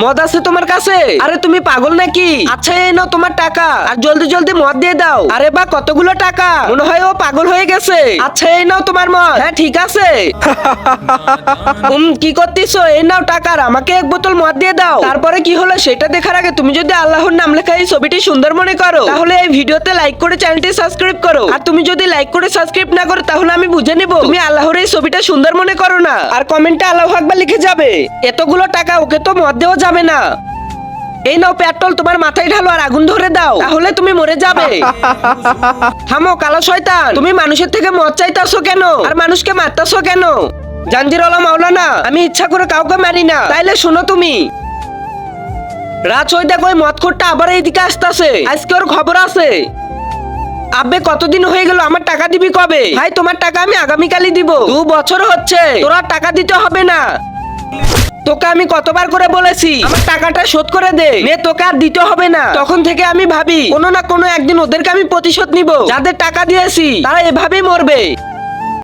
মদ আছে তোমার কাছে? আরে তুমি পাগল নাকি? আচ্ছা এই নাও তোমার টাকা, আর জলদি জলদি মদ দিয়ে দাও। আরে বা কতগুলো টাকা, মনে হয় ও পাগল হয়ে গেছে। আচ্ছা এই নাও তোমার মদ। হ্যাঁ ঠিক আছে। কি করতেছো? এই নাও টাকা, আর আমাকে এক বোতল মদ দিয়ে দাও। তারপরে কি হলো সেটা দেখার আগে তুমি যদি আল্লাহর নাম লেখা এই ছবিটি সুন্দর মনে করো, তাহলে এই ভিডিওতে লাইক করে চ্যানেলটি সাবস্ক্রাইব করো। আর তুমি যদি লাইক করে সাবস্ক্রাইব না করো, তাহলে আমি বুঝে নিব তুমি আল্লাহর এই ছবিটা সুন্দর মনে করো না। আর কমেন্টে আল্লাহু আকবার লিখে যাবে। এতগুলো টাকা ওকে তো মদ দেওয়া যাবে না। এই নাও পেট্রোল, তোমার মাথায় ঢালো আর আগুন ধরে দাও, তাহলে তুমি মরে যাবে। থামো কালো শয়তান, তুমি মানুষের থেকে মদ চাইতাছো কেন আর মানুষকে মারতাছো কেন? জাঞ্জিরওয়ালা মাওলানা, আমি ইচ্ছা করে কাউকে মারি না। তাইলে শোনো তুমি, রাত ওই দেখো ওই মদখোরটা আবার এইদিকে আসতেছে। আজকে ওর খবর আছে। আব্বে কতদিন হয়ে গেল, আমার টাকা দিবি কবে? ভাই তোমার টাকা আমি আগামীকালই দিব। 2 বছর হচ্ছে, তোর আর টাকা দিতে হবে না। তোকে আমি কতবার করে বলেছি আমার টাকাটা শোধ করে দে, নে তোকে আর দিতে হবে না। তখন থেকে আমি ভাবি কোনো না কোনো একদিন ওদেরকে আমি প্রতিশোধ নিব। যাদের টাকা দিয়েছি তারা এভাবেই মরবে।